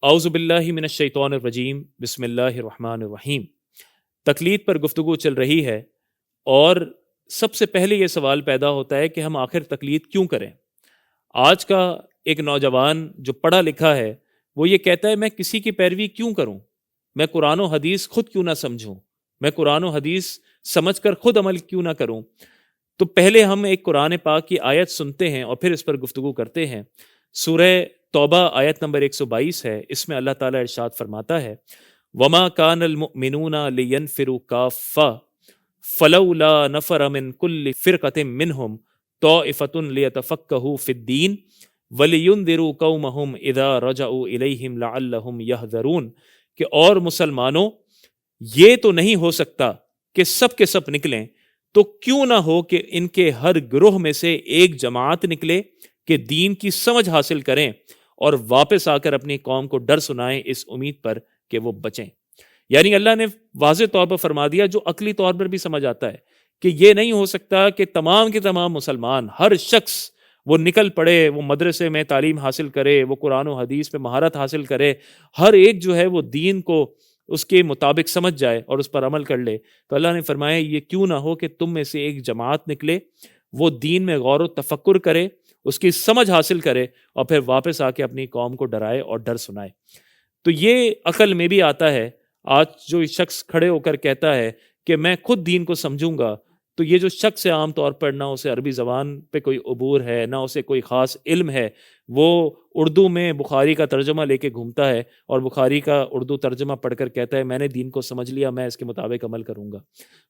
اعوذ باللہ من الشیطان الرجیم بسم اللہ الرحمن الرحیم۔ تقلید پر گفتگو چل رہی ہے اور سب سے پہلے یہ سوال پیدا ہوتا ہے کہ ہم آخر تقلید کیوں کریں۔ آج کا ایک نوجوان جو پڑھا لکھا ہے وہ یہ کہتا ہے میں کسی کی پیروی کیوں کروں، میں قرآن و حدیث خود کیوں نہ سمجھوں، میں قرآن و حدیث سمجھ کر خود عمل کیوں نہ کروں۔ تو پہلے ہم ایک قرآن پاک کی آیت سنتے ہیں اور پھر اس پر گفتگو کرتے ہیں۔ سورہ توبہ آیت نمبر 122 ہے، اس میں اللہ تعالیٰ ارشاد فرماتا ہے وَمَا كَانَ الْمُؤْمِنُونَ لِيَنْفِرُوا كَافَّةً فَلَوْلَا نَفَرَ مِنْ كُلِّ فِرْقَةٍ مِّنْهُمْ طَائِفَةٌ لِيَتَفَقَّهُوا فِي الدِّينِ وَلِيُنذِرُوا قَوْمَهُمْ إِذَا رَجَعُوا إِلَيْهِمْ لَعَلَّهُمْ يَحْذَرُونَ کہ اور مسلمانوں یہ تو نہیں ہو سکتا کہ سب کے سب نکلیں، تو کیوں نہ ہو کہ ان کے ہر گروہ میں سے ایک جماعت نکلے کہ دین کی سمجھ حاصل کریں اور واپس آ کر اپنی قوم کو ڈر سنائیں اس امید پر کہ وہ بچیں۔ یعنی اللہ نے واضح طور پر فرما دیا جو عقلی طور پر بھی سمجھ آتا ہے کہ یہ نہیں ہو سکتا کہ تمام کے تمام مسلمان، ہر شخص وہ نکل پڑے، وہ مدرسے میں تعلیم حاصل کرے، وہ قرآن و حدیث میں مہارت حاصل کرے، ہر ایک جو ہے وہ دین کو اس کے مطابق سمجھ جائے اور اس پر عمل کر لے۔ تو اللہ نے فرمایا یہ کیوں نہ ہو کہ تم میں سے ایک جماعت نکلے، وہ دین میں غور و تفکر کرے، اس کی سمجھ حاصل کرے اور پھر واپس آ کے اپنی قوم کو ڈرائے اور ڈر سنائے۔ تو یہ عقل میں بھی آتا ہے۔ آج جو شخص کھڑے ہو کر کہتا ہے کہ میں خود دین کو سمجھوں گا، تو یہ جو شخص ہے عام طور پر نہ اسے عربی زبان پہ کوئی عبور ہے، نہ اسے کوئی خاص علم ہے، وہ اردو میں بخاری کا ترجمہ لے کے گھومتا ہے اور بخاری کا اردو ترجمہ پڑھ کر کہتا ہے میں نے دین کو سمجھ لیا، میں اس کے مطابق عمل کروں گا۔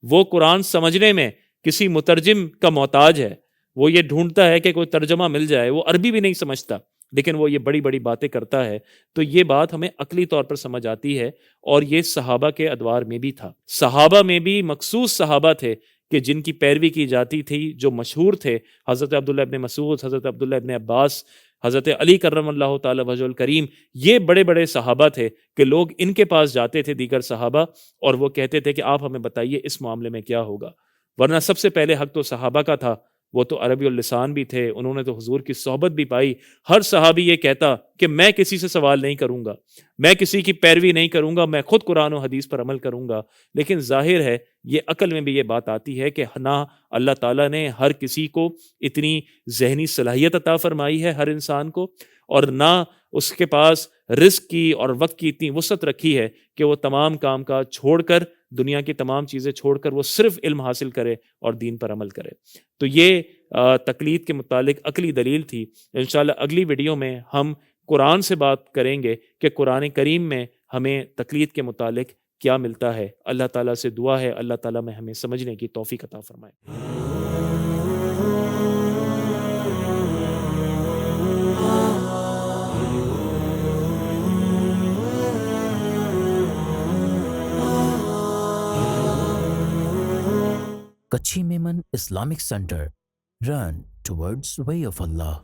وہ قرآن سمجھنے میں کسی مترجم کا محتاج ہے، وہ یہ ڈھونڈتا ہے کہ کوئی ترجمہ مل جائے، وہ عربی بھی نہیں سمجھتا لیکن وہ یہ بڑی بڑی باتیں کرتا ہے۔ تو یہ بات ہمیں عقلی طور پر سمجھ آتی ہے، اور یہ صحابہ کے ادوار میں بھی تھا۔ صحابہ میں بھی مخصوص صحابہ تھے کہ جن کی پیروی کی جاتی تھی، جو مشہور تھے، حضرت عبداللہ ابن مسعود، حضرت عبداللہ ابن عباس، حضرت علی کرم اللہ تعالی وجہ الکریم۔ یہ بڑے بڑے صحابہ تھے کہ لوگ ان کے پاس جاتے تھے، دیگر صحابہ، اور وہ کہتے تھے کہ آپ ہمیں بتائیے اس معاملے میں کیا ہوگا۔ ورنہ سب سے پہلے حق تو صحابہ کا تھا، وہ تو عربی اللسان بھی تھے، انہوں نے تو حضور کی صحبت بھی پائی۔ ہر صحابی یہ کہتا کہ میں کسی سے سوال نہیں کروں گا، میں کسی کی پیروی نہیں کروں گا، میں خود قرآن و حدیث پر عمل کروں گا۔ لیکن ظاہر ہے یہ عقل میں بھی یہ بات آتی ہے کہ نہ اللہ تعالیٰ نے ہر کسی کو اتنی ذہنی صلاحیت عطا فرمائی ہے، ہر انسان کو، اور نہ اس کے پاس رزق کی اور وقت کی اتنی وسعت رکھی ہے کہ وہ تمام کام کاج چھوڑ کر، دنیا کی تمام چیزیں چھوڑ کر وہ صرف علم حاصل کرے اور دین پر عمل کرے۔ تو یہ تقلید کے متعلق عقلی دلیل تھی۔ انشاءاللہ اگلی ویڈیو میں ہم قرآن سے بات کریں گے کہ قرآن کریم میں ہمیں تقلید کے متعلق کیا ملتا ہے۔ اللہ تعالیٰ سے دعا ہے اللہ تعالیٰ میں ہمیں سمجھنے کی توفیق عطا فرمائے۔ Kachi Memon Islamic Center. Run towards way of Allah.